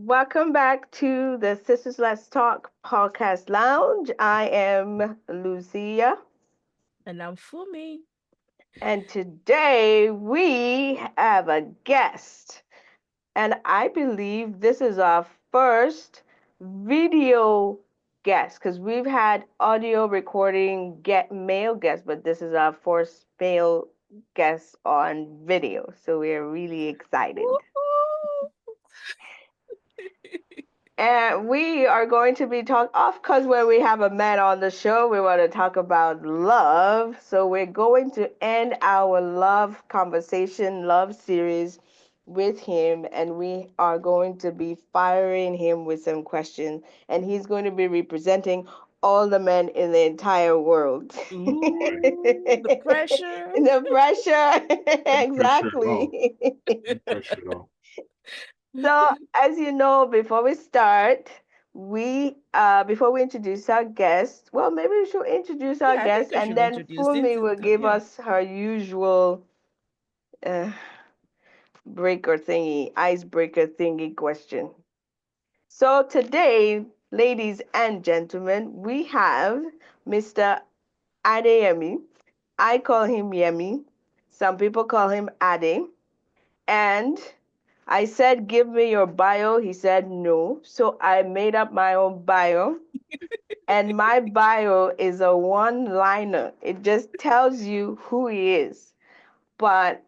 Welcome back to the Sisters Let's Talk podcast lounge. I am Lucia, And I'm Fumi. and today we have a guest. And I believe this is our first video guest because we've had audio recording get male guests, but this is our first male guest on video. So we're really excited. Woohoo! And we are going to be talking off because when we have a man on the show, we want to talk about love. So we're going to end our love conversation, love series with him, and we are going to be firing him with some questions. And he's going to be representing all the men in the entire world. Boy, Ooh, the pressure. The pressure, no pressure at all. exactly. No pressure at all. So, as you know, before we start, we before we introduce our guest, well, maybe we should introduce our Yeah, I think guest, I and should then introduce this. Fumi will give Yeah. us her usual uh, breaker thingy, icebreaker thingy question. So today, ladies and gentlemen, we have Mr. Adeyemi. I call him Yemi. Some people call him Ade. And I said, give me your bio. He said, no. So I made up my own bio. And my bio is a one liner, it just tells you who he is. But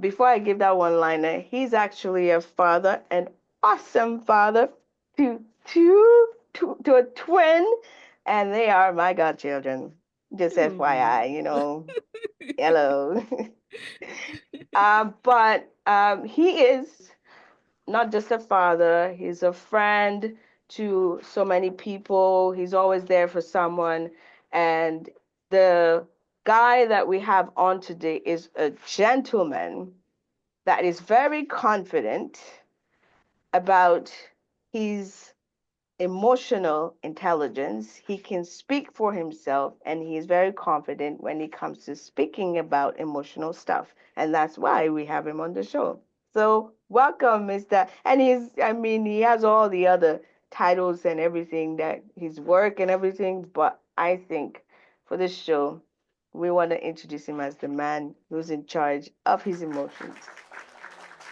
before I give that one liner, he's actually a father, an awesome father to to a twin, and they are my godchildren. Just Ooh. FYI, hello. But he is not just a father, he's a friend to so many people. He's always there for someone. And the guy that we have on today is a gentleman that is very confident about his emotional intelligence. He can speak for himself, and he is very confident when it comes to speaking about emotional stuff. And that's why we have him on the show. So, welcome, Mr. And I mean, he has all the other titles and everything, that his work and everything, but I think for this show, we want to introduce him as the man who's in charge of his emotions.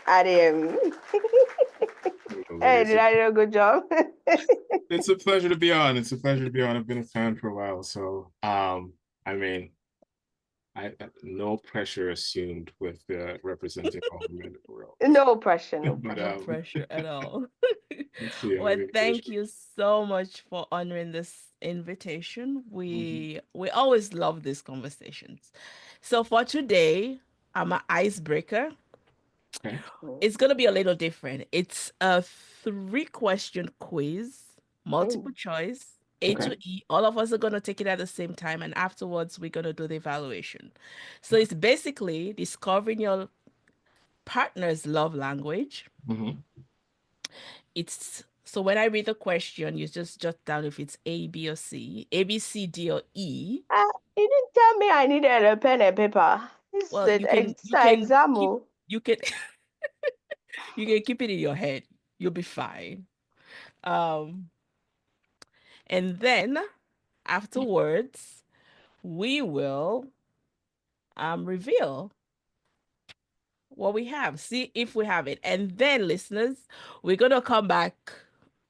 Adem. Hello, Hey, ladies. did I do a good job? It's a pleasure to be on. It's a pleasure to be on. I've been a fan for a while, so I mean, no pressure assumed with representing all the men in the world. No pressure, no But No pressure. pressure at all. let's see. I'm Well, really thank appreciate you so much for honoring this invitation. it. We always love these conversations. So for today, I'm an icebreaker. Okay. It's gonna be a little different. It's a three-question quiz, Oh, multiple choice, A Okay. to E. All of us are gonna take it at the same time, and afterwards we're gonna do the evaluation. So it's basically discovering your partner's love language. Mm-hmm. It's so when I read the question, you just jot down if it's A, B, or C, A, B, C, D, or E. you didn't tell me I needed a pen and paper. This is Well, an you extra can exam. keep Oh. you can you can keep it in your head. You'll be fine. Um, and then afterwards, we will reveal what we have, see if we have it. And then, listeners, we're gonna come back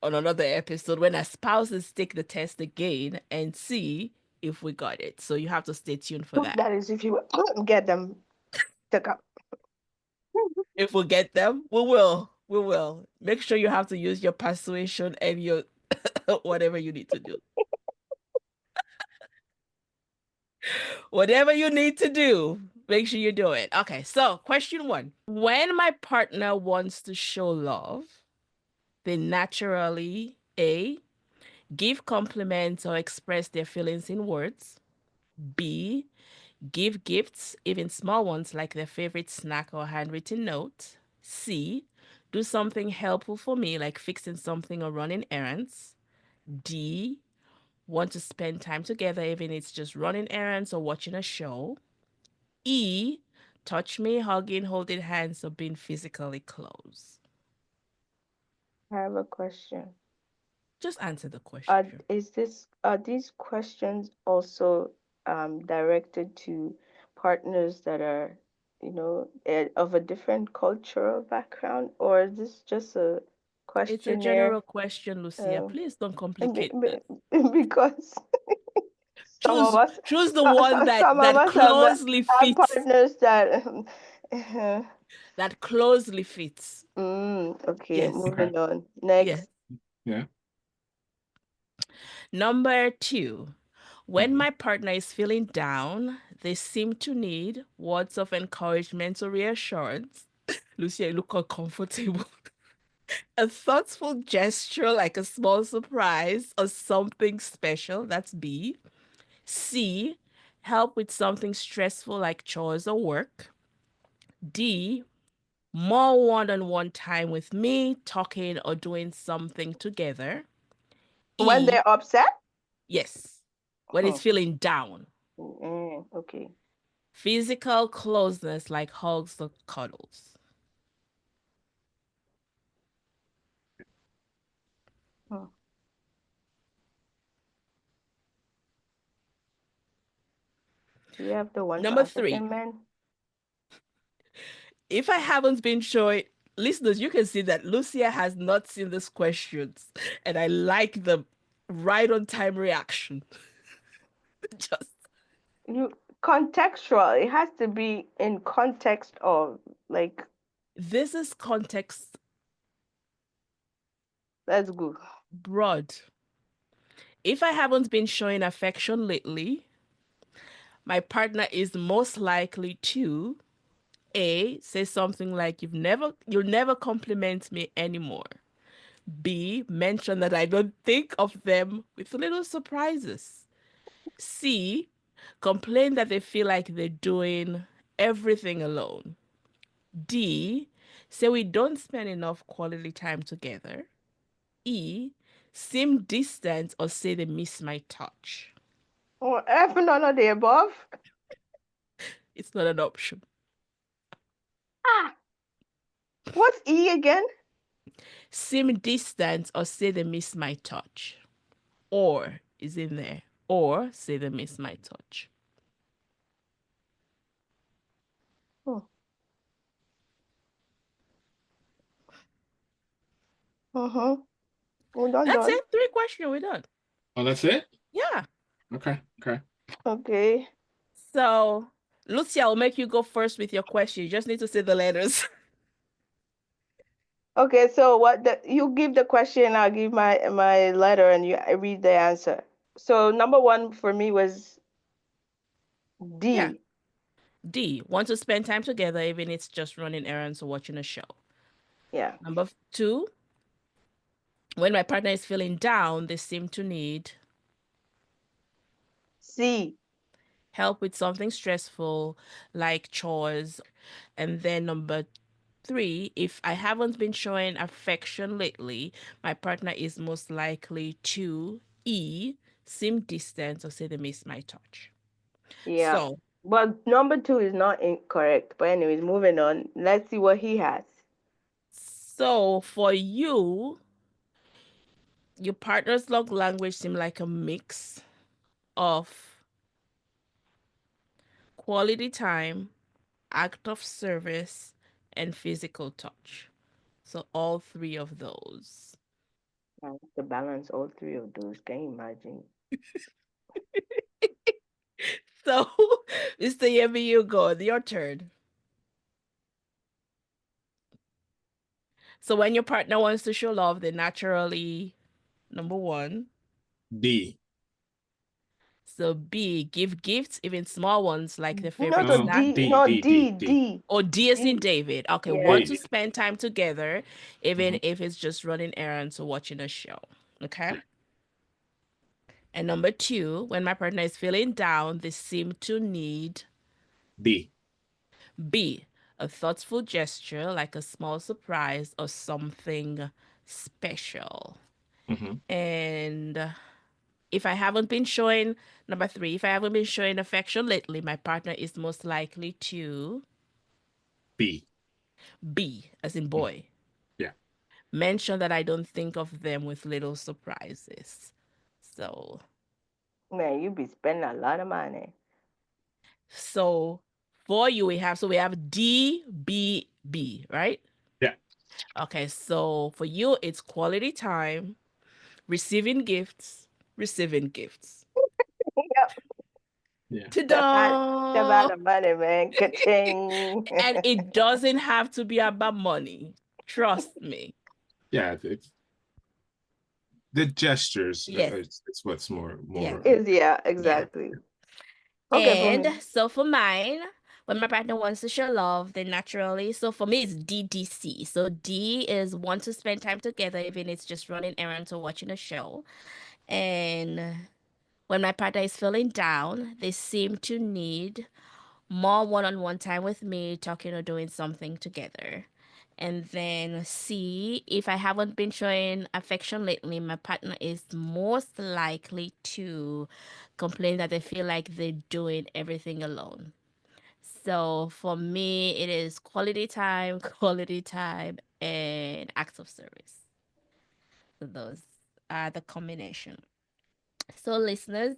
on another episode when our spouses take the test again and see if we got it. So you have to stay tuned for that. That is if you get them took up. If we get them, we will. We will. Make sure you have to use your persuasion and your whatever you need to do. Whatever you need to do, make sure you do it. Okay, so question one. When my partner wants to show love, they naturally A, give compliments or express their feelings in words. B, give gifts, even small ones like their favorite snack or handwritten note. C, do something helpful for me like fixing something or running errands. D, want to spend time together, even if it's just running errands or watching a show. E, touch me, hugging, holding hands, or being physically close. I have a question. Just answer the question. Are these questions also directed to partners that are, of a different cultural background, or is this just a It's a questionnaire? general question, Lucia. Um, Please don't and complicate this. because some of Choose us, choose the one some of that us closely have fits. partners that. That closely fits. Okay, Yes. Okay. moving on. Yes. Next. Yeah. Number 2. When Mhm. my partner is feeling down, they seem to need words of encouragement or reassurance. Lucia, you look uncomfortable. A thoughtful gesture like a small surprise or something special. That's B. C. Help with something stressful like chores or work. D. More one-on-one time with me, talking or doing something together. When E. they're upset? Yes. When it's feeling down. Okay. Physical closeness like hugs or cuddles. Hmm. Do you have the one for Number 3. African men? If I haven't been showing listeners, you can see that Lucia has not seen these questions, and I like the right on time reaction. Just You contextual. It has to be in context of like. this is context Let's go. broad. If I haven't been showing affection lately, my partner is most likely to A, say something like you'll never compliment me anymore. B, mention that I don't think of them with little surprises. C, complain that they feel like they're doing everything alone. D, say we don't spend enough quality time together. E, seem distant or say they miss my touch. Or F, none of the above. It's not an option. Ah, what's E again? Seem distant or say they miss my touch. Or is in there. Or say they miss my touch. Hmm. Mm-hmm. We're That's done. it. 3 questions. We're done. Oh, that's it? Yeah. Okay. Okay. Okay. So, Lucia, I'll make you go first with your question. You just need to say the letters. Okay, so you give the question, I'll give my letter, and I read the answer. So number one for me was Yeah. D. D. Want to spend time together, even if it's just running errands or watching a show. Yeah. Number 2. When my partner is feeling down, they seem to need C. help with something stressful like chores. And then number 3, if I haven't been showing affection lately, my partner is most likely to E, seem distant or say they miss my touch. Yeah. So, But number two is not incorrect. But anyways, moving on. Let's see what he has. so for you, your partner's love language seem like a mix of quality time, act of service, and physical touch. So all 3 of those. I have to balance all three of those. Can you imagine? So, Mr. Yemi, you go. Your turn. So when your partner wants to show love, they naturally, number 1. D. So B, give gifts, even small ones like their No, favorite no, No. snack. D, D. no, D. D. D, D. D, Or D as in D. David. Okay, Yeah. want to D. spend time together, even Mhm. if it's just running errands or watching a show. Okay. And number 2, when my partner is feeling down, they seem to need D. B, a thoughtful gesture like a small surprise or something special. Mhm. And if I haven't been showing, number 3, if I haven't been showing affection lately, my partner is most likely to B. B, as in Mhm. boy. Yeah. mention that I don't think of them with little surprises. So, Man, you be spending a lot of money. so for you, we have D, B, B, right? Yeah. Okay, so for you, it's quality time, receiving gifts, receiving gifts. Yep. Yeah. The amount Ta-da! of money, man. Ka-ching. And it doesn't have to be about money. Trust me. Yeah. The gestures Yes. it's what's more Yeah. Yeah, Yeah. exactly. Okay, for And me. so for mine, when my partner wants to show love, then naturally, so for me, it's DDC. So D is want to spend time together, even it's just running errands or watching a show. And when my partner is feeling down, they seem to need more one-on-one time with me, talking or doing something together. And then C, if I haven't been showing affection lately, my partner is most likely to complain that they feel like they're doing everything alone. So for me, it is quality time, and acts of service. So those are the combination. So listeners,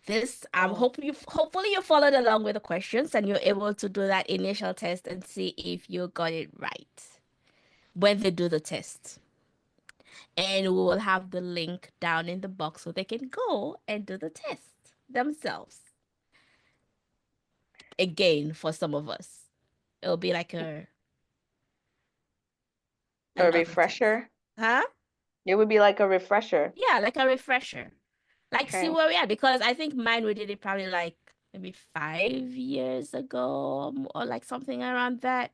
this Oh, hopefully you followed along with the questions and you're able to do that initial test and see if you got it right when they do the test. And we will have the link down in the box so they can go and do the test themselves. Again, for some of us, it'll be like a another test. refresher. Huh? It would be like a refresher. Yeah, like a refresher. Like, see Okay. where we are, because I think mine we did it probably like maybe 5 years ago or like something around that.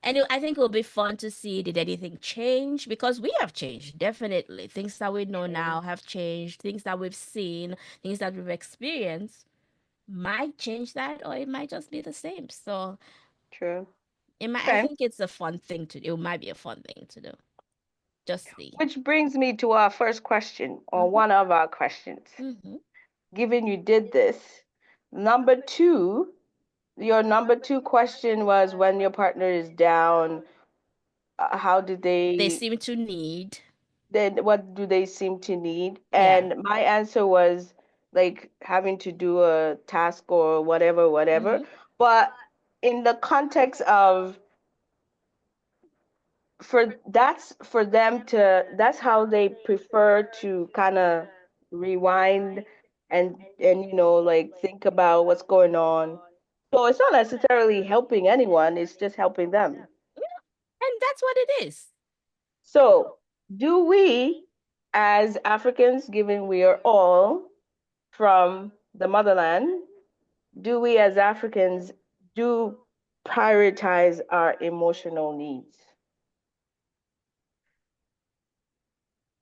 And I think it'll be fun to see did anything change, because we have changed, definitely. Things that we know True. now have changed, things that we've seen, things that we've experienced might change that, or it might just be the same. So True. I Okay. think it's a fun thing to do. It might be a fun thing to do. Just see. Which brings me to our first question, or Mm-hmm. one of our questions. Mm-hmm. Given you did this, number two, your number two question was when your partner is down, how do They they, seem to need. then what do they seem to need? Yeah. And my answer was like having to do a task or whatever, whatever. Mm-hmm. But in the context of for them to that's how they prefer to kind of rewind and like think about what's going on. So it's not necessarily helping anyone, it's just helping them. And that's what it is. So do we as Africans, given we are all from the motherland, do we as Africans do prioritize our emotional needs?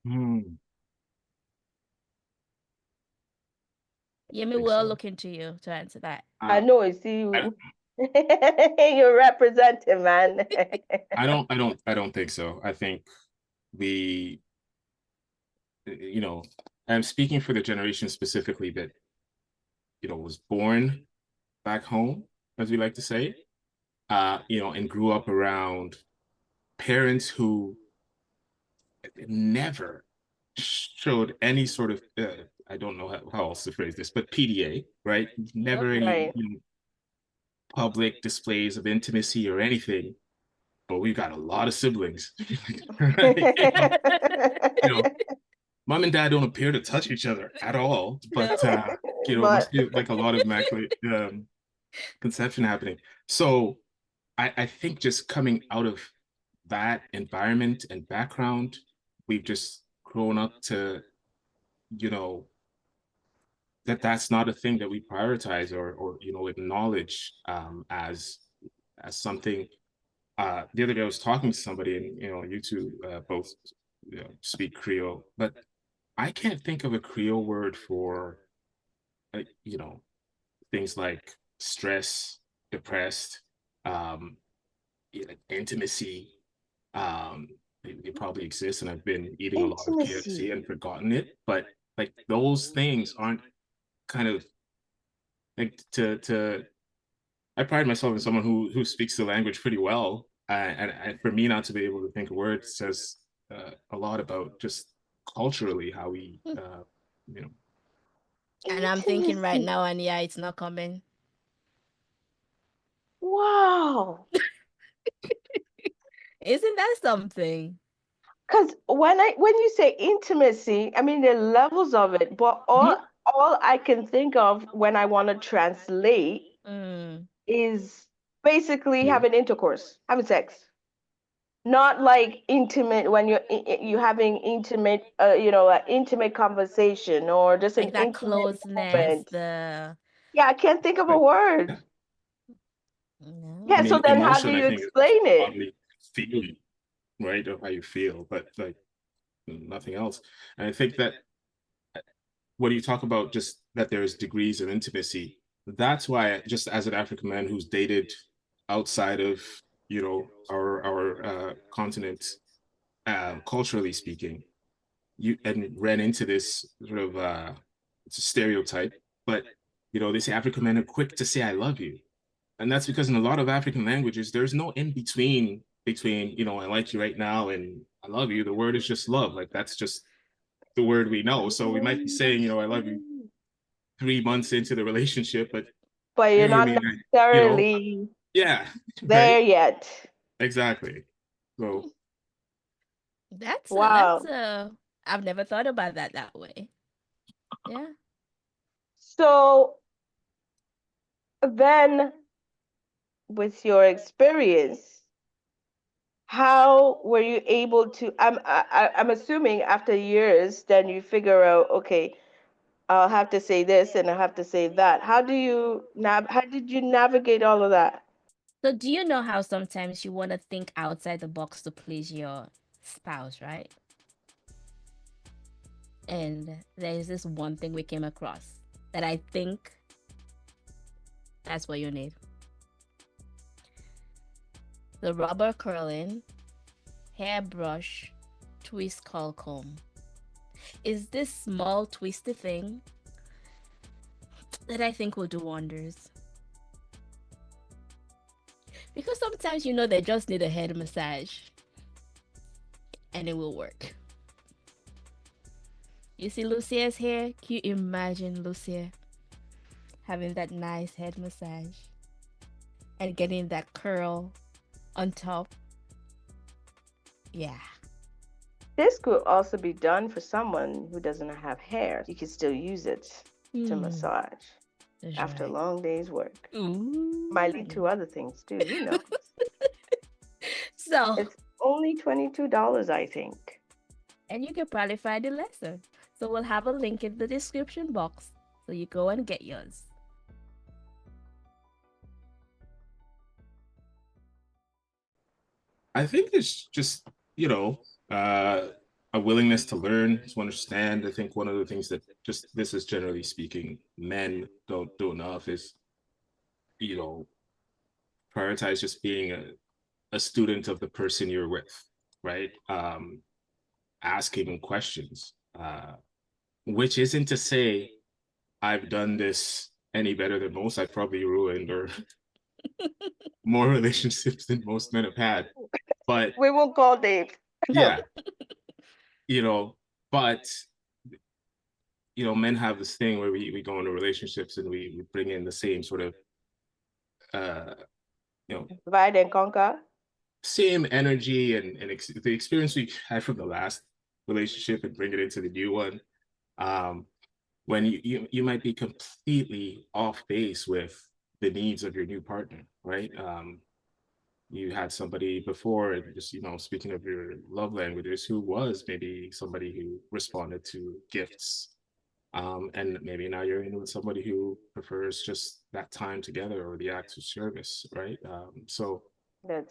Hmm, Yemi think will so. look into you to answer that. I Uh, know it's I, you. You're representing, man. I don't think so. I think we, you know, I'm speaking for the generation specifically that, was born back home, as we like to say, and grew up around parents who never showed any sort of, I don't know how else to phrase this, but PDA, right? Yep. Never any, Right. public displays of intimacy or anything. But we've got a lot of siblings, right? You know, mom and dad don't appear to touch each other at all, but No. it But must be like a lot of immaculate conception happening. So I think just coming out of that environment and background, we've just grown up to, you know, that's not a thing that we prioritize or acknowledge as something. The other day I was talking to somebody, and you two both speak Creole, but I can't think of a Creole word for like things like stress, depressed, um, like intimacy. Um, they probably exist, and I've been eating a lot of KFC intimacy. and forgotten it. But like those things aren't kind of like to. I pride myself in someone who speaks the language pretty well, and for me not to be able to think of words says a lot about just culturally how we, you know. And I'm thinking right Intimacy. now, and yeah, it's not coming. Wow. Isn't that something? Because when you say intimacy, I mean there are levels of it, but all I can think of when I want to translate Mm, is basically Yeah. having intercourse, having sex. Not like intimate when you having intimate, intimate conversation or just an like that intimate closeness, moment. the Yeah, I can't think of a But word. I Yeah, no. so mean, then how do emotion, I you think, is just explain it? bodily feeling, right, of how you feel, but like nothing else. And I think that when you talk about just that there's degrees of intimacy, that's why just as an African man who's dated outside of, our continent, culturally speaking, you and ran into this sort of it's a stereotype, but they say African men are quick to say I love you. And that's because in a lot of African languages, there's no in between, I like you right now and I love you. The word is just love. Like that's just the word we know. So we might be saying, I love you 3 months into the relationship, but But you're hey, I not mean, necessarily yeah, there right, yet. exactly. So Wow. I've never thought about that way. Yeah. So then, with your experience, how were you able to? I'm assuming after years, then you figure out, okay, I'll have to say this and I have to say that. How did you navigate all of that? So do you know how sometimes you want to think outside the box to please your spouse, right? And there's this one thing we came across that I think that's what you need. The rubber curling, hairbrush, twist curl comb. Is this small twisty thing that I think will do wonders. Because sometimes they just need a head massage and it will work. You see Lucia's hair? Can you imagine Lucia having that nice head massage and getting that curl on top? Yeah. This could also be done for someone who doesn't have hair. You can still use it to massage That's after a right. long day's work. Ooh. Might lead to other things too. Who knows? So, It's only $22, I think. and you can probably find it lesser. So we'll have a link in the description box so you go and get yours. I think it's just, a willingness to learn, to understand. I think one of the things that just this is generally speaking, men don't do enough is, you know, prioritize just being a student of the person you're with, right? Asking questions, which isn't to say I've done this any better than most. I've probably ruined or more relationships than most men have had. But We won't call Dave. yeah, you know, but men have this thing where we go into relationships and we bring in the same sort of uh Divide and conquer. same energy and the experience we had from the last relationship and bring it into the new one. When you might be completely off base with the needs of your new partner, right? You had somebody before, and just speaking of your love languages, who was maybe somebody who responded to gifts, and maybe now you're in with somebody who prefers just that time together or the acts of service, right? So That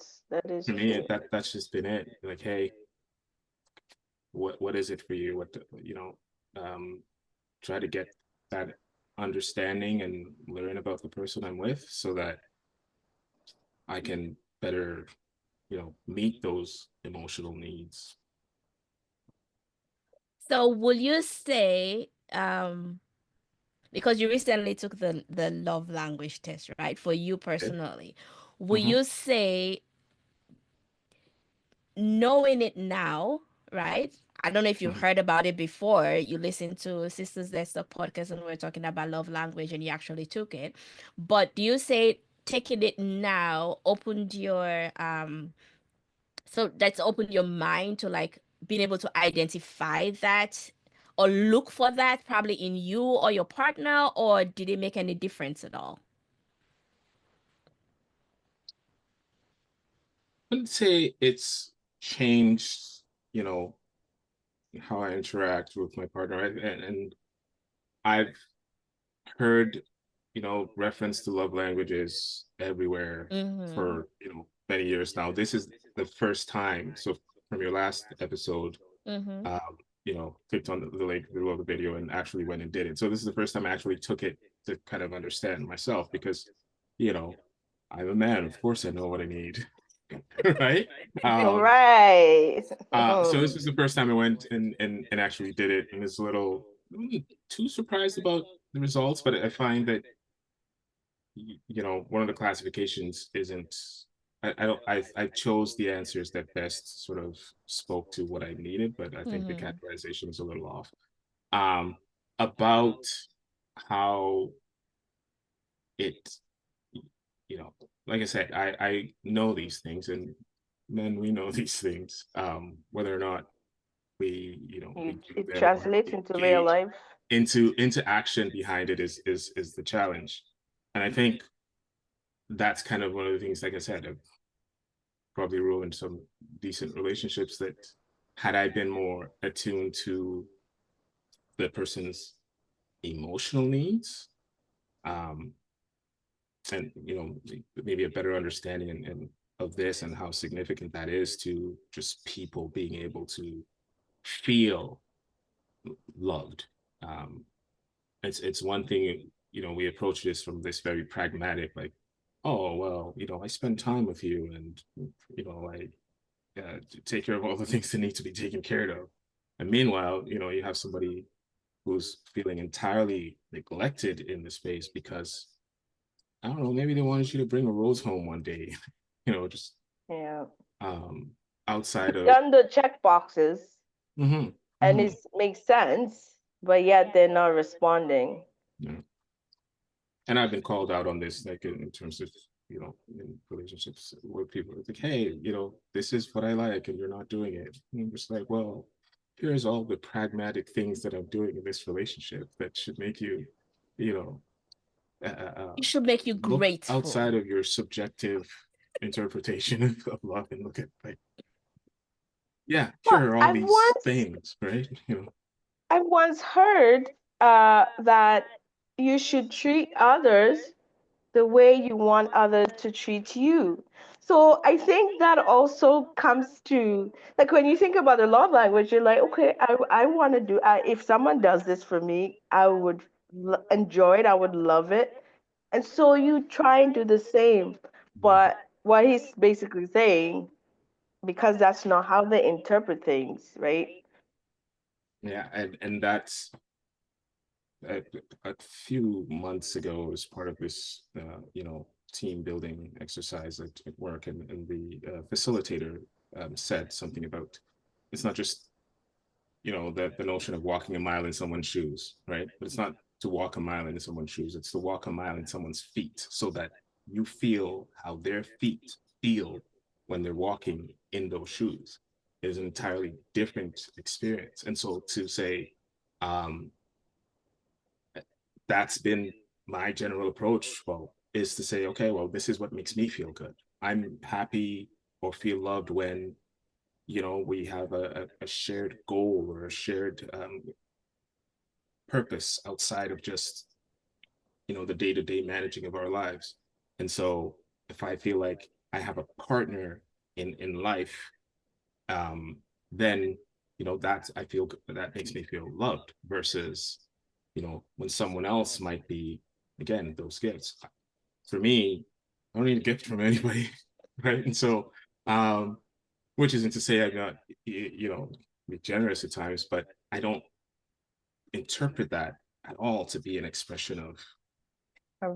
is for me, true. that's just been it. Like, hey, what is it for you? Try to get that understanding and learn about the person I'm with, so that I can better, meet those emotional needs. So will you say, because you recently took the love language test, right? For you Okay. personally, will Mm-hmm. you say, knowing it now, right? I don't know if you've heard about it before. You listened to Sisters Let's Talk podcast and we were talking about love language and you actually took it. But do you say taking it now opened your so that's opened your mind to like being able to identify that or look for that probably in you or your partner, or did it make any difference at all? I wouldn't say it's changed, how I interact with my partner. And I've heard, reference to love languages everywhere Mm-hmm. for, many years now. This is the first time. So from your last episode, Mm-hmm. clicked on the link below the video and actually went and did it. So this is the first time I actually took it to kind of understand myself because, you know, I'm a man. Of course I know what I need. Right. Right. So this is the first time I went and actually did it, and was a little too surprised about the results. But I find that one of the classifications isn't. I don't. I chose the answers that best sort of spoke to what I needed, but I think the Mm-hmm. categorization is a little off. Um, about how it, like I said, I know these things, and men, we know these things. Whether or not we do It them or translates into real engage life. into action behind it is the challenge. And I think that's kind of one of the things, like I said, I've probably ruined some decent relationships that had I been more attuned to the person's emotional needs, um, and maybe a better understanding and of this and how significant that is to just people being able to feel loved. Um, it's one thing, we approach this from this very pragmatic, like, oh well, I spend time with you, and I take care of all the things that need to be taken care of. And meanwhile, you have somebody who's feeling entirely neglected in the space because I don't know, maybe they wanted you to bring a rose home one day, just Yeah. um outside of. Done the check boxes Mhm, and mhm. it makes sense, but yet they're not responding. Yeah. And I've been called out on this, like in terms of, in relationships where people are like, hey, this is what I like, and you're not doing it. And I'm just like, well, here's all the pragmatic things that I'm doing in this relationship that should make you, you know, It should make you look grateful. outside of your subjective interpretation of love and look at, like, yeah, Well, here are all these things, right? I've once heard that you should treat others the way you want others to treat you. So I think that also comes to, like, when you think about the love language, you're like, okay, I want to do, if someone does this for me, I would enjoy it, I would love it. And so you try and do the same. But what he's basically saying, because that's not how they interpret things, right? Yeah, and that's a, a few months ago as part of this, team building exercise at work, and the facilitator said something about it's not just, the notion of walking a mile in someone's shoes, right? But it's not to walk a mile in someone's shoes, it's to walk a mile in someone's feet so that you feel how their feet feel when they're walking in those shoes. It is an entirely different experience. And so to say, um, that's been my general approach. Well, is to say, okay, well, this is what makes me feel good. I'm happy or feel loved when, we have a shared goal or a shared purpose outside of just, the day-to-day managing of our lives. And so if I feel like I have a partner in life, um, then, that's, I feel that makes me feel loved versus, when someone else might be, again, those gifts. For me, I don't need a gift from anybody, right? And so, which isn't to say I'm not, be generous at times, but I don't interpret that at all to be an expression Of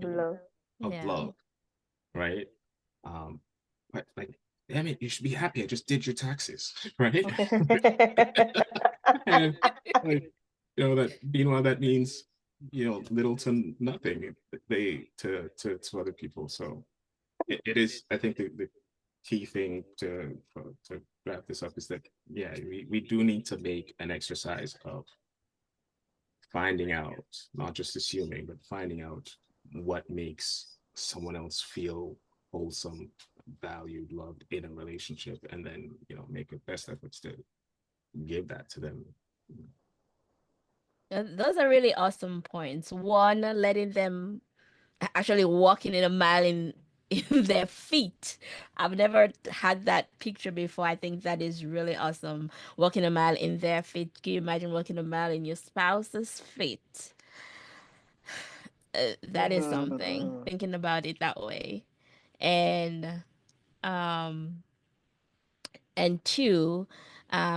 you know, love. of Yeah. love, right? Um, but like damn it, you should be happy. I just did your taxes, right? And like, that meanwhile that means little to nothing to other people. So it is, I think, the key thing to wrap this up is that we do need to make an exercise of finding out, not just assuming, but finding out what makes someone else feel wholesome, valued, loved in a relationship, and then make the best efforts to give that to them. Those are really awesome points. One, letting them actually walking in a mile in their feet. I've never had that picture before. I think that is really awesome. Walking a mile in their feet. Can you imagine walking a mile in your spouse's feet? That is something. Mhm. Thinking about it that way. And um and two,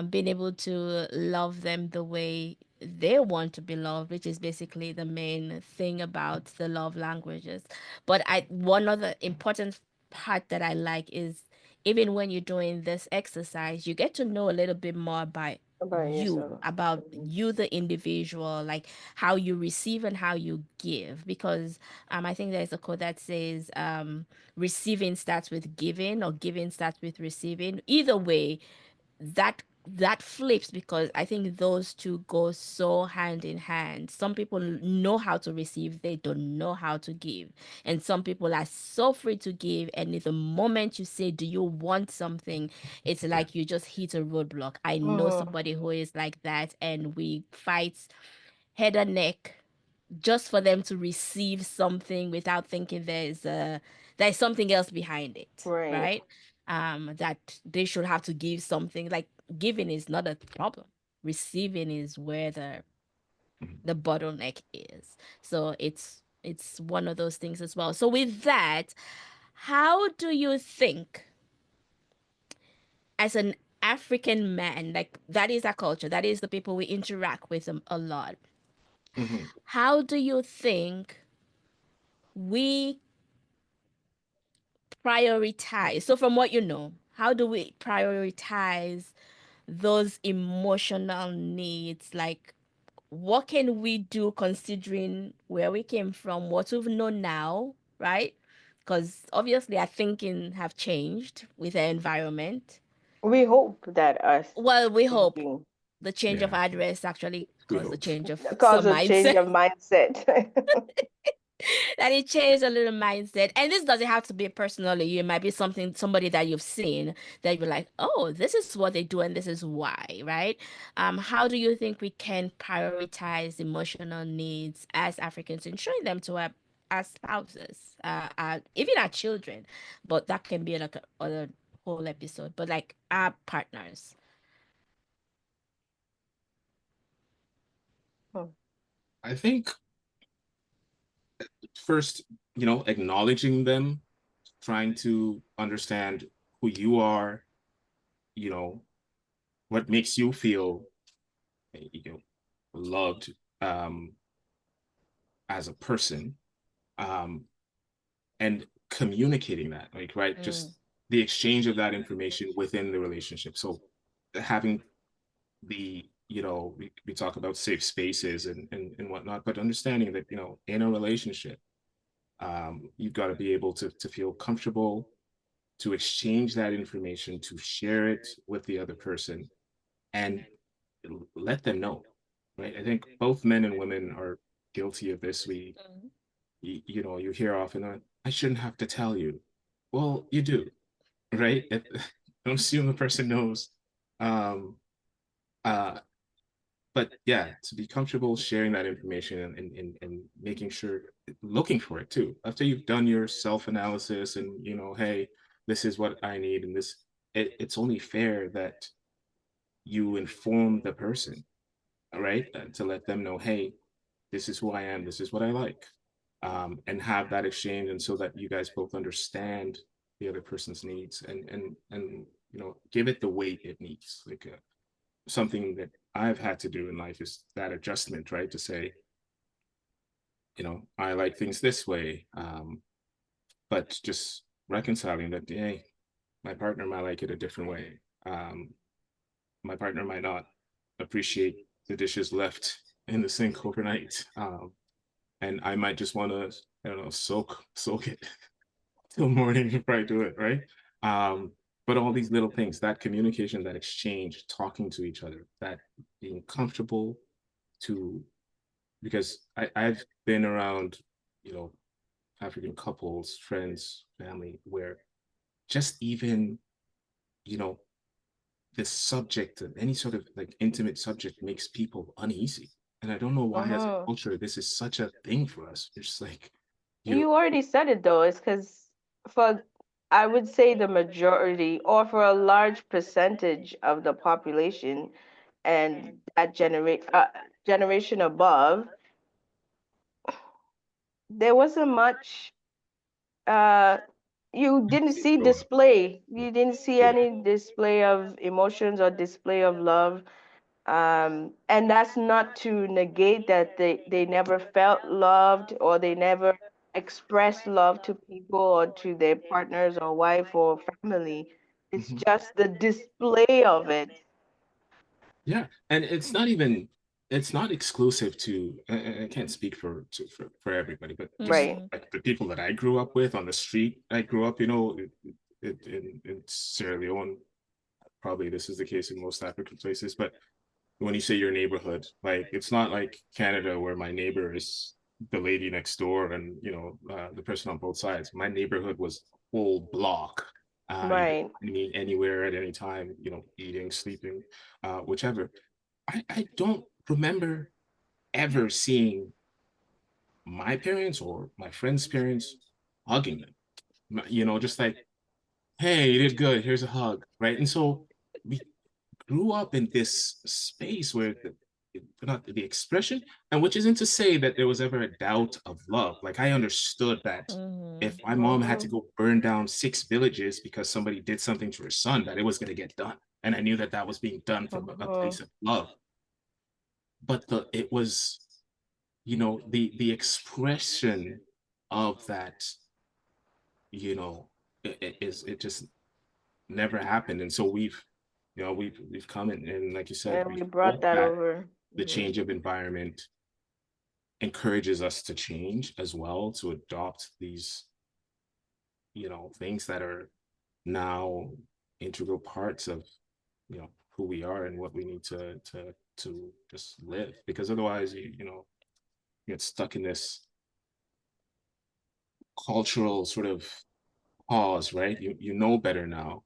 being able to love them the way they want to be loved, which is basically the main thing about the love languages. But one other important part that I like is even when you're doing this exercise, you get to know a little bit more About yourself. about Mhm. you, the individual, like how you receive and how you give. Because I think there's a quote that says, receiving starts with giving or giving starts with receiving. Either way, that flips because I think those two go so hand in hand. Some people know how to receive, they don't know how to give. And some people are so free to give, and the moment you say, "Do you want something?" it's Yeah. like you just hit a roadblock. I know Mhm. somebody who is like that, and we fight head and neck just for them to receive something without thinking there's something else behind it, Right. right? That they should have to give something. Like, giving is not a problem. Receiving is where Mhm. the bottleneck is. So it's one of those things as well. So with that, how do you think, as an African man, like that is our culture, that is the people we interact with a lot. Mhm. How do you think we prioritize? So, from what you know, how do we prioritize those emotional needs? Like, what can we do considering where we came from, what we've known now, right? Because obviously our thinking have changed with the environment. We hope that us Well, we hope thinking the change of Yeah, address actually we caused the hope. change of cause some a change mindset. of mindset. That it changed a little mindset. And this doesn't have to be personally. It might be somebody that you've seen that you're like, oh, this is what they do and this is why, right? How do you think we can prioritize emotional needs as Africans and showing them to our spouses, even our children? But that can be like a whole episode. But like our partners. Hmm. I think first, acknowledging them, trying to understand who you are, you know, what makes you feel, you know, loved, as a person, um, and communicating that, like, right, Mm, just the exchange of that information within the relationship. So having we talk about safe spaces and whatnot, but understanding that, in a relationship, you've got to be able to feel comfortable to exchange that information, to share it with the other person, and let them know, right? I think both men and women are guilty of this. You hear often, I shouldn't have to tell you. Well, you do, right? Don't assume the person knows. Um, uh, but yeah, to be comfortable sharing that information and making sure, looking for it too. After you've done your self-analysis and, hey, this is what I need, and it's only fair that you inform the person, right? To let them know, hey, this is who I am, this is what I like. And have that exchange, and so that you guys both understand the other person's needs, and give it the weight it needs. Like, something that I've had to do in life is that adjustment, right? To say, I like things this way, but just reconciling that, hey, My partner might like it a different way. My partner might not appreciate the dishes left in the sink overnight. And I might just want to, I don't know, soak it till morning before I do it, right? But all these little things, that communication, that exchange, talking to each other, that being comfortable to, because I've been around, you know, African couples, friends, family, where just even, you know, this subject, any sort of like intimate subject makes people uneasy. And I don't know why, as a Mm-hmm. culture, this is such a thing for us. It's just like, you You already said it though. It's because for, I would say the majority, or for a large percentage of the population, and that generation above, there wasn't much. Uh, you didn't see see growing up. display. You didn't see Yeah. any display of emotions or display of love. And that's not to negate that they never felt loved or they never expressed love to people or to their partners or wife or family. It's Mhm. just the display of it. Yeah, and it's not even, it's not exclusive to, I can't speak for everybody, but just Right. Mm-hmm. like the people that I grew up with on the street. I grew up, you know, in Sierra Leone. Probably this is the case in most African places, but when you say your neighborhood, like it's not like Canada where my neighbor is the lady next door and, you know, the person on both sides. My neighborhood was whole block. You could Right. find me anywhere at any time, you know, eating, sleeping, whichever. I don't remember ever seeing my parents or my friends' parents hugging them. You know, just like, hey, you did good. Here's a hug, right? And so we grew up in this space where not the expression, and which isn't to say that there was ever a doubt of love. Like I understood that Mm-hmm. if my mom had to Mm-hmm. go burn down 6 villages because somebody did something to her son, that it was going to get done, and I knew that that was being done from a Mm-hmm. place of love. But the it was, you know, the expression of that, you know, it just never happened. And so we've, you know, we've come in, and like you said, And we we brought hope that that over. the Hmm. change of environment encourages us to change as well, to adopt these, you know, things that are now integral parts of, you know, who we are and what we need to just live. Because otherwise, you know, you get stuck in this cultural sort of pause, right? You know better now,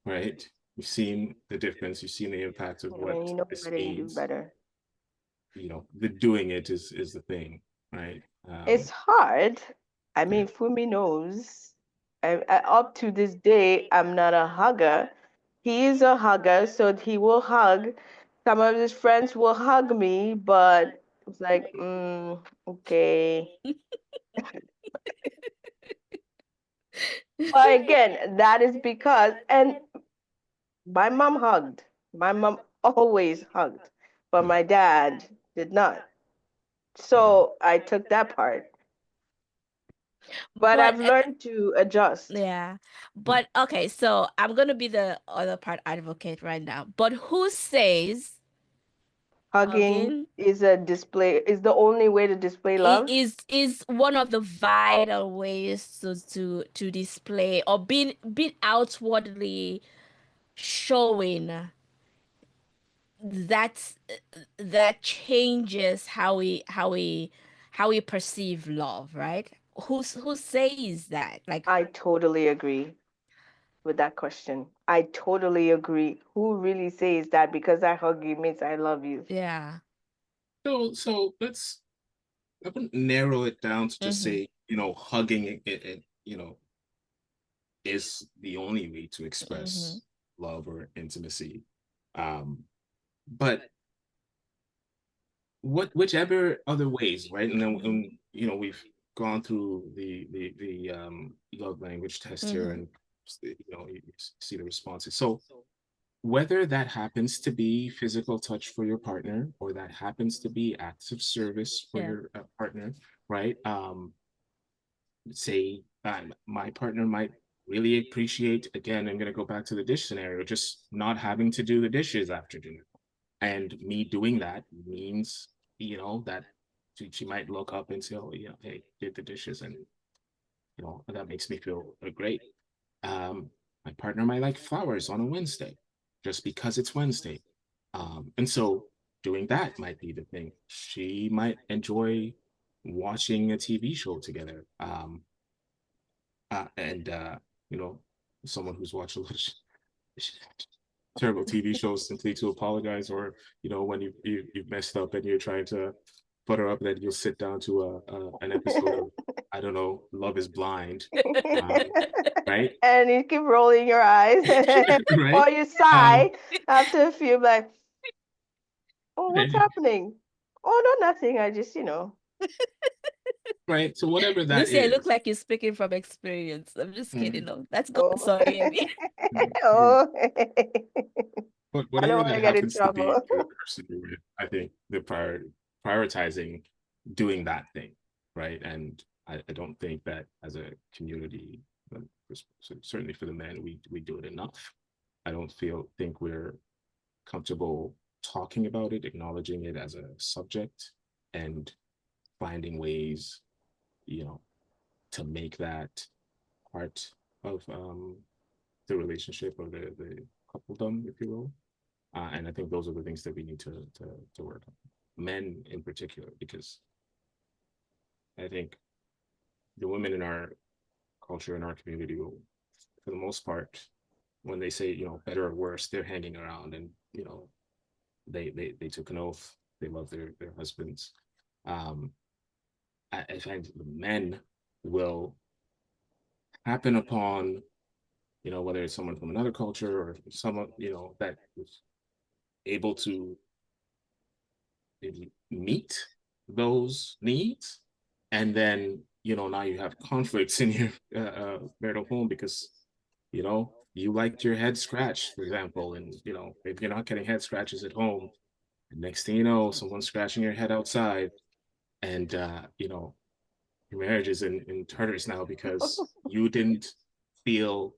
right? You've seen the difference, you've seen the impact of what And you know this better, you do means. better. You know, the doing it is the thing, right? It's hard. I Yeah. mean, Fumi knows. Up to this day, I'm not a hugger. He is a hugger, so he will hug. Some of his friends will hug me, but it's like, okay. But again, that is because, and my mom hugged. My mom always hugged, but Yeah. my dad did not. Mhm. So I took that part. But But I've learned to adjust. yeah, but okay, so I'm gonna be the other part advocate right now. But who says Hugging hugging is a display, is the only way to display love. is one of the vital ways to display or being outwardly showing that that changes how we perceive love, right? Who says that? Like, I totally agree with that question. I totally agree. Who really says that because I hug you means I love you? yeah. So let's, I wouldn't narrow it down to just Mm-hmm. say, you know, hugging it, you know, is the only way to Mm-hmm. express love or intimacy. Um, but whichever other ways, right? And then Mm-hmm. you know, we've gone through the love language test here, Mm-hmm. and you know, you see the responses. So whether that happens to be physical touch for your partner or that happens to be acts of service for Yeah. your partner, right? Say my partner might really appreciate, again, I'm going to go back to the dish scenario, just not having to do the dishes after dinner. And me doing that means, that she might look up and say, oh, hey, did the dishes. And, that makes me feel great. My partner might like flowers on a Wednesday just because it's Wednesday. And so doing that might be the thing. She might enjoy watching a TV show together. And someone who's watched a lot of terrible TV shows simply to apologize, or when you've messed up and you're trying to put her up, then you'll sit down to an episode of, I don't know, Love Is Blind, right? And you keep rolling your eyes, Right? or you sigh after a few, like, oh, what's Right. happening? Oh, no, nothing. I just, Right. So whatever that Lucy, it is. look like you're speaking from experience. I'm just kidding. Mm. No, that's good. Oh, Sorry, Yemi. oh, But I don't whatever want to that get in happens to be trouble. for the person you're with, I think the prioritizing doing that thing, right? And I don't think that as a community, certainly for the men, we do it enough. I don't think we're comfortable talking about it, acknowledging it as a subject, and finding ways, to make that part of the relationship, or the coupledom, if you will. And I think those are the things that we need to work on, men in particular, because I think the women in our culture, in our community, will, for the most part, when they say, better or worse, they're hanging around, and they took an oath, they love their husbands. I find the men will happen upon, whether it's someone from another culture or someone, that was able to maybe meet those needs. And then, now you have conflicts in your marital home because, you liked your head scratched, for example. And, if you're not getting head scratches at home, the next thing you know, someone's scratching your head outside. And, your marriage is in tatters now because you didn't feel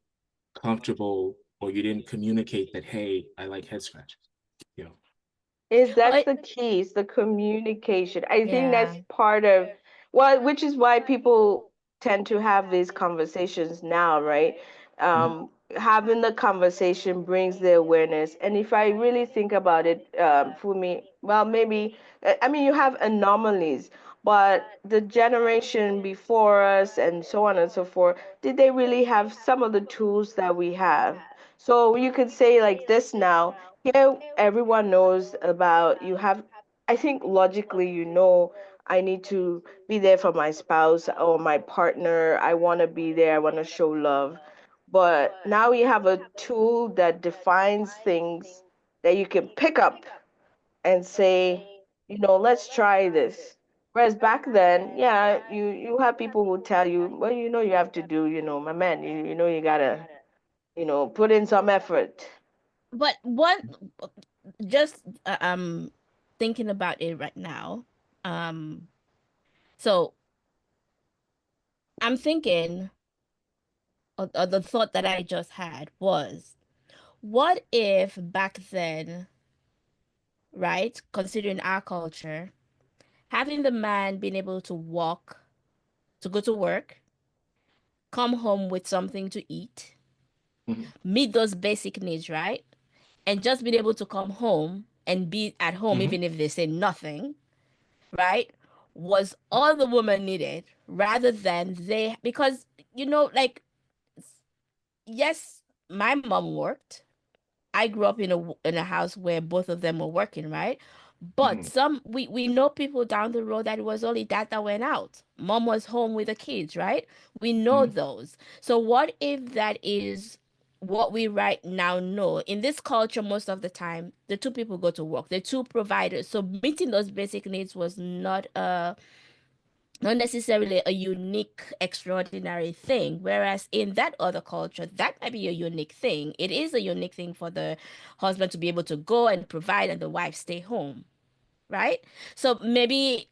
comfortable, or you didn't communicate that, hey, I like head scratches, you know. That's the key, it's the communication. I think Yeah. that's part of, well, which is why people tend to have these conversations now, right? Having the conversation brings the awareness. And if I really think about it, for me, well, maybe, I mean, you have anomalies, but the generation before us and so on and so forth, did they really have some of the tools that we have? So you could say like this now, here everyone knows about, you have, I think logically, I need to be there for my spouse or my partner. I want to be there, I want to show love. But now we have a tool that defines things that you can pick up and say, let's try this. Whereas back then, yeah, you have people who tell you, well, you have to do, my man, you gotta, put in some effort. But what, just thinking about it right now. Um, so I'm thinking, or the thought that I just had was, what if back then, right, considering our culture, having the man being able to walk, to go to work, come home with something to eat, meet those basic needs, right? And just being able to come home and be at home, even if they say nothing, right? Was all the woman needed rather than because, like, yes, my mom worked. I grew up in a house where both of them were working, right? But we know people down the road that it was only dad that went out. Mom was home with the kids, right? We know those. So what if that is what we right now know? In this culture, most of the time, the two people go to work, the two providers. So meeting those basic needs was not necessarily a unique, extraordinary thing. Whereas in that other culture, that might be a unique thing. It is a unique thing for the husband to be able to go and provide and the wife stay home, right? So maybe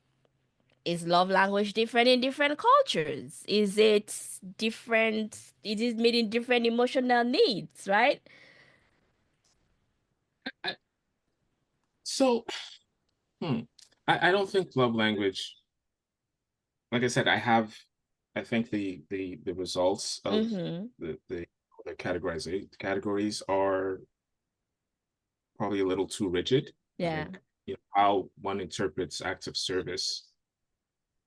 Is love language different in different cultures? Is it different? It is meeting different emotional needs, right? I, so, hmm, I don't think love language. Like I said, I think the results of Mm-hmm. the categories are probably a little too rigid. I Yeah. think, how one interprets acts of service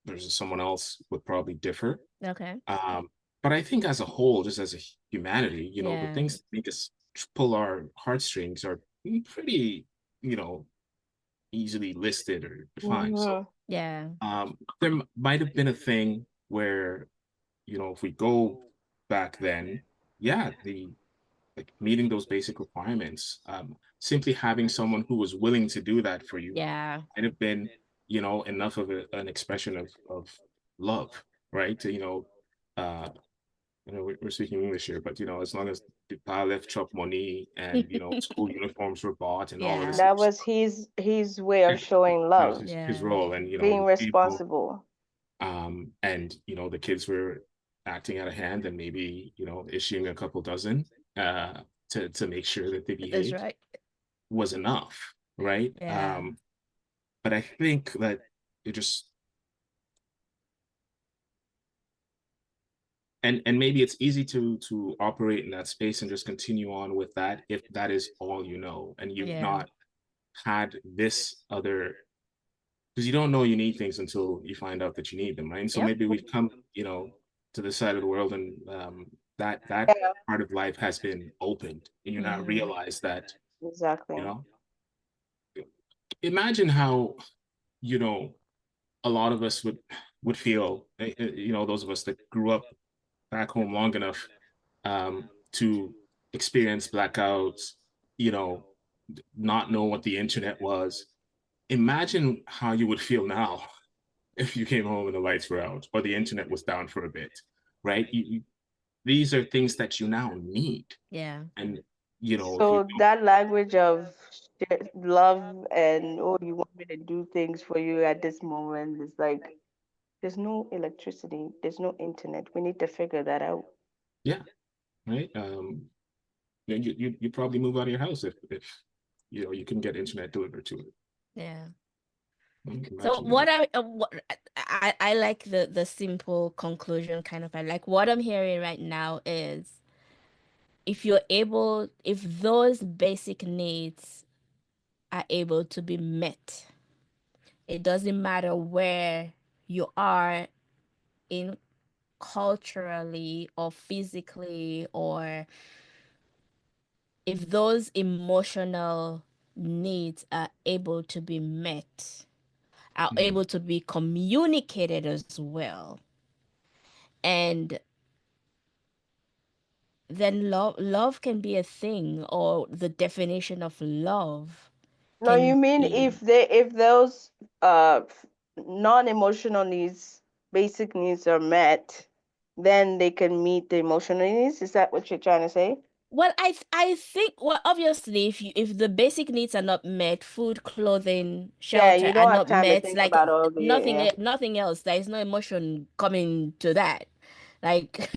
versus someone else would probably differ. Okay. But I think as a whole, just as a humanity, the Yeah. things that make us pull our heartstrings are pretty, you know, easily listed or defined. So Mm-hmm. Yeah. there might have been a thing where, if we go back then, yeah, the like meeting those basic requirements, simply having someone who was willing to do that for you Yeah. might have been, enough of an expression of love, right? Uh, we're speaking English here, but as long as the pile left chop money and school uniforms were bought and all of this Yeah. other That stuff, was his way of yeah, showing that was love, his Yeah. role, and being people, responsible. and the kids were acting out of hand and maybe issuing a couple dozen uh to make sure that they That's behaved right. was enough, right? Yeah. But I think that it just and maybe it's easy to operate in that space and just continue on with that if that is all and you've Yeah. not had this other, because you don't know you need things until you find out that you need them, right? And so Yep. maybe we've come to this side of the world, and that Yeah, part of life has been opened and you not Mm-hmm. realize that you exactly. know imagine how you know a lot of us would feel, those of us that grew up back home long enough to experience blackouts, you know, not know what the internet was. Imagine how you would feel now if you came home and the lights were out or the internet was down for a bit, right? These are things that you now need. Yeah. And, if you So that language of love and, oh, you want me to do things for you at this moment is like, there's no electricity, there's no internet. We need to figure that out. yeah, right. You probably move out of your house if you can get internet delivered to it. Yeah. So Imagine what that. I like the simple conclusion kind of. I like what I'm hearing right now is if those basic needs are able to be met, it doesn't matter where you are in culturally or physically, or if those emotional needs are able to be met, are Mhm. able to be communicated as well, and then love can be a thing, or the definition of love No, you can mean be. if those non-emotional needs, basic needs are met, then they can meet the emotional needs. Is that what you're trying to say? Well, I think, well, obviously, if the basic needs are not met, food, clothing, Yeah, shelter you are don't have not time to met, think like about all the nothing yeah. nothing else, there is no emotion coming to that. Like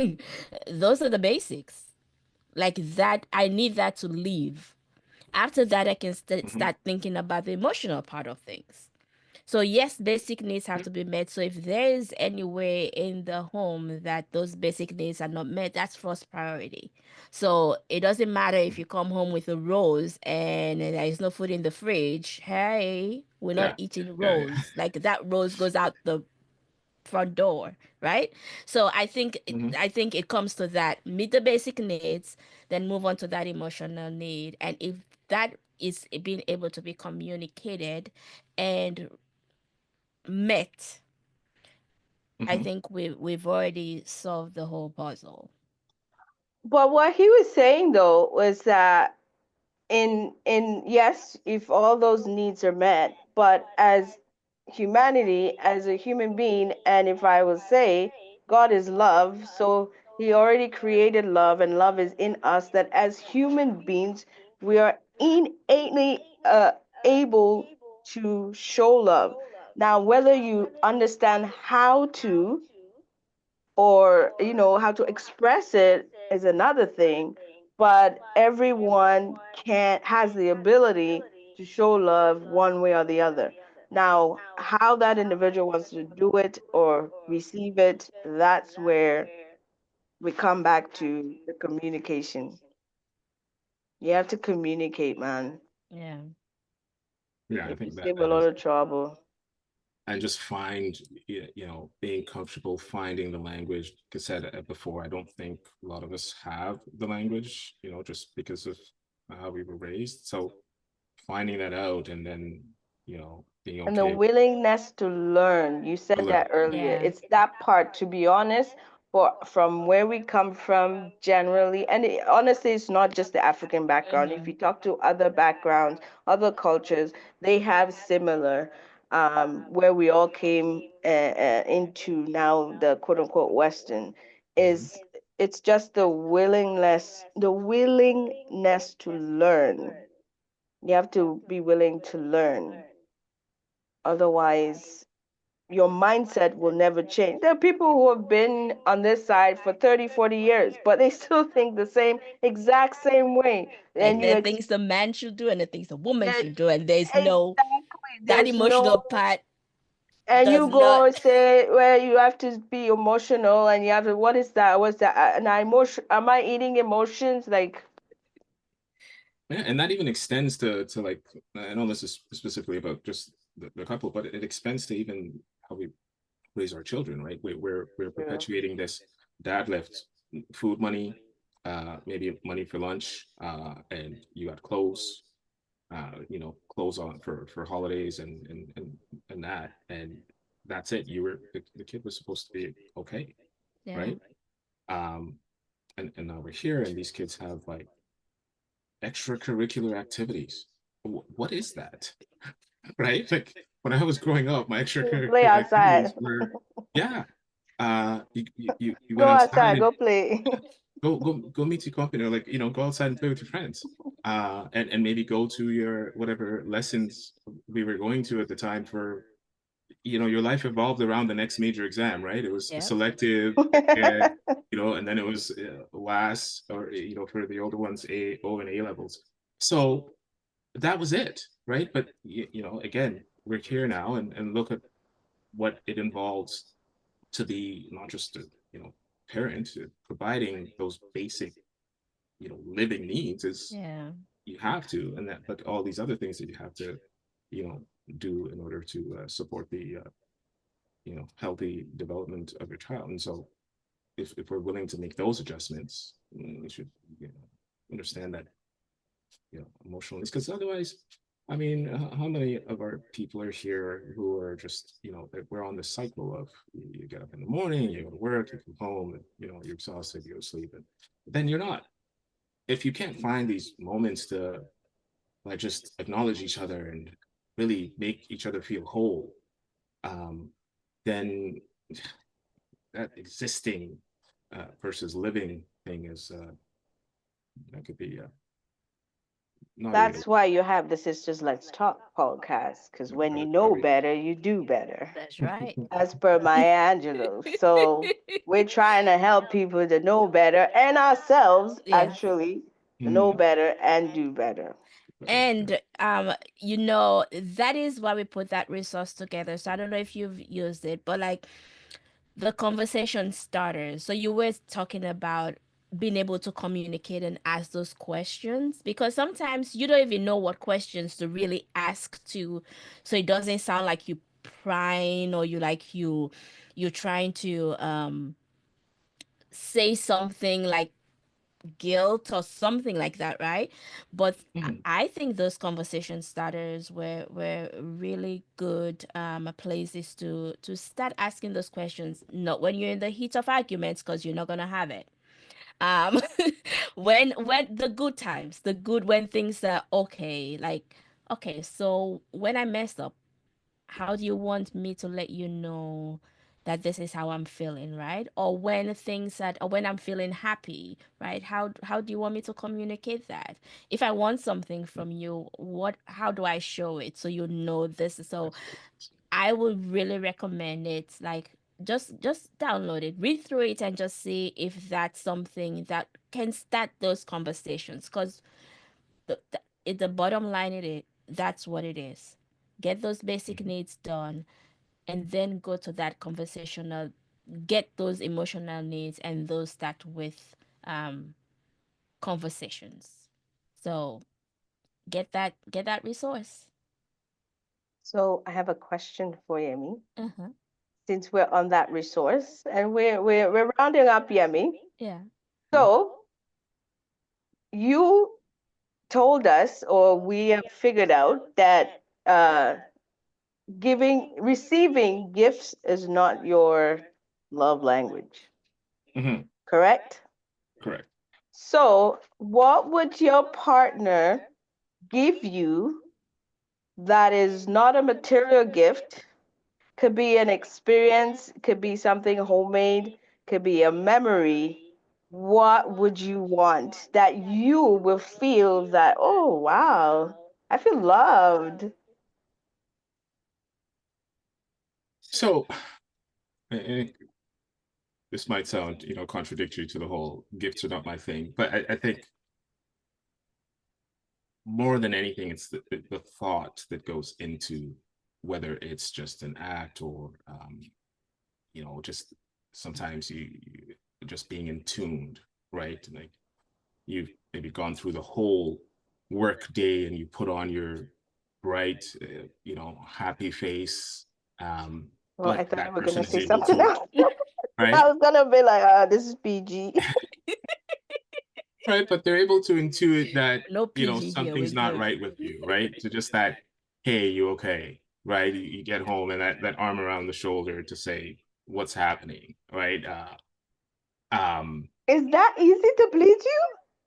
those are the basics. Like that, I need that to live. After that, I can Mhm. start thinking about the emotional part of things. So yes, basic needs have Yeah. to be met. So if there is any way in the home that those basic needs are not met, that's first priority. So it doesn't matter if you come home with a rose and there is no food in the fridge. Hey, we're not Yeah. eating Yeah. Yeah. rose. Like that rose goes out the front door, right? So Mhm. I think it comes to that. Meet the basic needs, then move on to that emotional need. And if that is being able to be communicated and met, I Mhm. think we've already solved the whole puzzle. But what he was saying though was that in yes, if all those needs are met, but as humanity, as a human being, and if I will say God is love, so he already created love and love is in us, that as human beings we are innately able to show love. Now, whether you understand how to, or how to express it is another thing, but everyone can has the ability to show love one way or the other. Now, how that individual wants to do it or receive it, that's where we come back to the communication. You have to communicate, man. Yeah. Yeah, I If you think save a that lot is, of trouble. and just find, being comfortable finding the language. Like I said before, I don't think a lot of us have the language, just because of how we were raised. So finding that out, and then, being And the okay willingness to learn. You to said learn. that earlier. Yeah. It's that part, to be honest, from where we come from generally. And honestly, it's not just the African background. If you talk to other backgrounds, other cultures, they have similar, where we all came into now the quote unquote Western, Mhm. is it's just the willingness to learn. You have to be willing to learn. Otherwise, your mindset will never change. There are people who have been on this side for 30, 40 years, but they still think the exact same way. Like And there are things a man should do and the things a woman yeah, should do, and there's no exactly. that There's emotional no, part and does you not. go say, well, you have to be emotional, and you have to, what is that? What's that? And am I eating emotions? Like, Yeah, and that even extends to like, I know this is specifically about just the couple, but it extends to even how we raise our children, right? We're true. perpetuating this. Dad left food money, maybe money for lunch, and you got clothes, clothes on for holidays, and that, and that's it. The kid was supposed to be okay, Yeah. right? Um, and now we're here, and these kids have like extracurricular activities. What is that? Right? Like when I was growing up, my Play extracurricular activities outside. were, yeah, you Go went outside, outside, go play. go meet your company, or like, go outside and play with your friends, and maybe go to your whatever lessons we were going to at the time. For, your life evolved around the next major exam, right? It was a Yep. selective, and then it was last, or for the older ones, A, O, and A levels. So that was it, right? But again, we're here now, and look at what it involves to be not just a, parent. Providing those basic, living needs is, Yeah. you have to, and that, but all these other things that you have to, you know do in order to support the healthy development of your child. And so if we're willing to make those adjustments, we should, understand that, emotional needs. Because otherwise, I mean, how many of our people are here who are just, that we're on this cycle of, you get up in the morning, you go to work, you come home, and you're exhausted, you go to sleep, and then you're not. If you can't find these moments to like just acknowledge each other and really make each other feel whole, um, then that existing versus living thing is, that could be not a way to. That's why you have the Sisters Let's Talk podcast, because when you know better, you do better, That's right. as per Maya Angelou. So we're trying to help people to know better, and ourselves Yes. actually to know Hmm. better and do better. And that is why we put that resource together. So I don't know if you've used it, but like the conversation starters. So you were talking about being able to communicate and ask those questions, because sometimes you don't even know what questions to really ask to, so it doesn't sound like you prying, or you're trying to say something like guilt or something like that, right? But Hmm. I think those conversation starters were really good places to start asking those questions, not when you're in the heat of arguments, because you're not gonna have it. Um, when the good times, the good, when things are okay, like, okay, so when I messed up, how do you want me to let you know that this is how I'm feeling, right? Or when I'm feeling happy, right? How do you want me to communicate that? If I want something from you, how do I show it so you know this? So Absolutely. I would really recommend it. Like, just download it, read through it, and just see if that's something that can start those conversations. Because the bottom line, that's what it is. Get those basic needs done, and then go to that conversational, get those emotional needs, and those start with conversations. So get that resource. So I have a question for Yemi. Uh-huh. Since we're on that resource, and we're rounding up, Yemi. Yeah. So you told us, or we have figured out that receiving gifts is not your love language, Mhm. correct? Correct. So, what would your partner give you that is not a material gift? Could be an experience, could be something homemade, could be a memory. What would you want that you will feel that, oh, wow, I feel loved? So, and this might sound, contradictory to the whole gifts are not my thing, but I think more than anything, it's the thought that goes into whether it's just an act or, just sometimes you just being in tuned, right? Like you've maybe gone through the whole work day and you put on your bright, happy face. Well, I But thought you that were going person to is say able something to, else. I right? was going to be like, this is PG. Right. But they're able to intuit that, No PG here. We're something's not good. right with you, right? So just that, hey, you okay? Right. You get home and that arm around the shoulder to say what's happening, right? Is that easy to please you?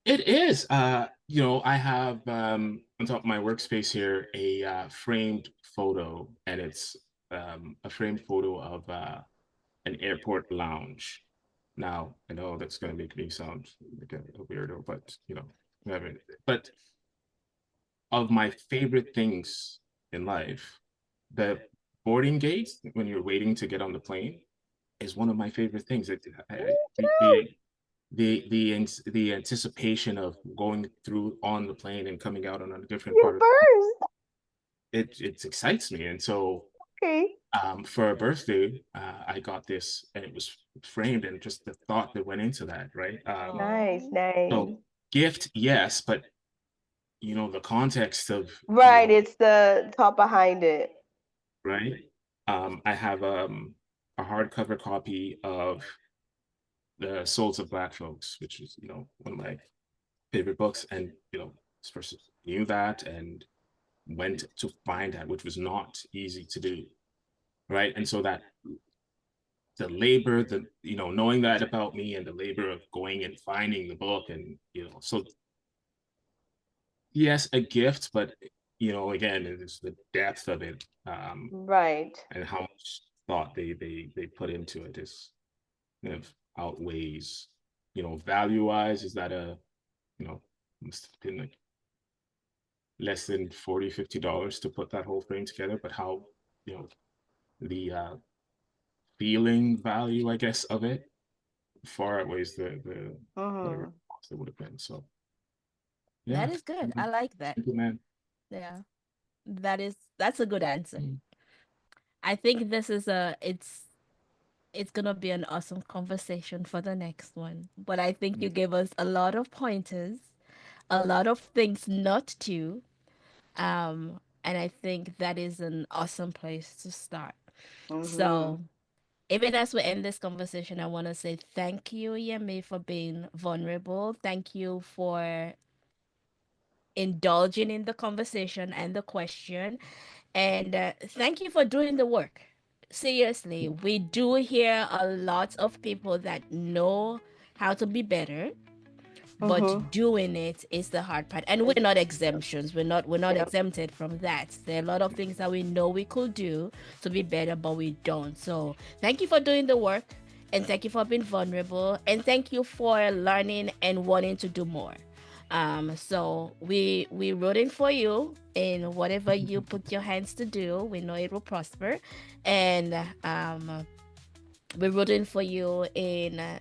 It is. I have on top of my workspace here a framed photo, and it's a framed photo of an airport lounge. Now, I know that's going to make me sound like a weirdo, but whatever. But of my favorite things in life, the boarding gate when you're waiting to get on the plane is one of my favorite things. The anticipation of going through on the plane and coming out on a different You part of first. it excites me. And so Okay. for a birthday, I got this and it was framed, and just the thought that went into that, right? Nice, Oh. nice. So gift, yes, but the context of Right, it's the thought behind it. right. I have a hardcover copy of The Souls of Black Folks, which is one of my favorite books, and this person knew that and went to find that, which was not easy to do, right? And so that the labor, knowing that about me, and the labor of going and finding the book, and so yes, a gift, but again, it's the depth of it, Right. and how much thought they put into it is kind of outweighs, value wise. Is that must have been like less than $40-50 to put that whole frame together, but how the feeling value, I guess, of it far outweighs the whatever cost it would have been. So yeah, That is good. I like that. thank you, man. Yeah. That's a good answer. I think this is it's gonna be an awesome conversation for the next one. But I think you gave us a lot of pointers, a lot of things not to. And I think that is an awesome place to start. So even as we end this conversation, I want to say thank you, Yemi, for being vulnerable. Thank you for indulging in the conversation and the question. And thank you for doing the work. Seriously, we do hear a lot of people that know how to be better, but doing it is the hard part. And we're not exemptions. We're not Yep. exempted from that. There are a lot of things that we know we could do to be better, but we don't. So thank you for doing the work, and thank you for being vulnerable, and thank you for learning and wanting to do more. So we rooting for you in whatever you put your hands to do. We know it will prosper, and we're rooting for you in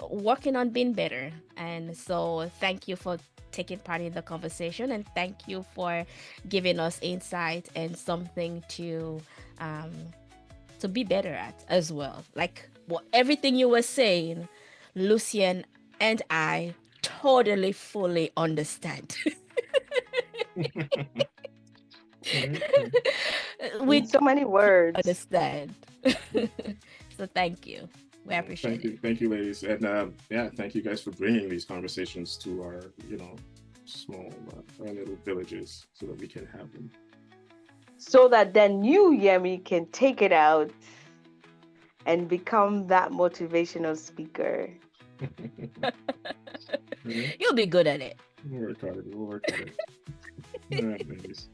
working on being better. And so thank you for taking part in the conversation, and thank you for giving us insight and something um to be better at as well. Like everything you were saying, Lucian and I totally fully understand. In We so many words. understand. So thank you. We appreciate Thank you, it. thank you, ladies, and yeah, thank you guys for bringing these conversations to our, small, our little villages, so that we can have them. So that then you, Yemi, can take it out and become that motivational speaker. You'll be good at it. We'll work on it. We'll work on it. All right, ladies.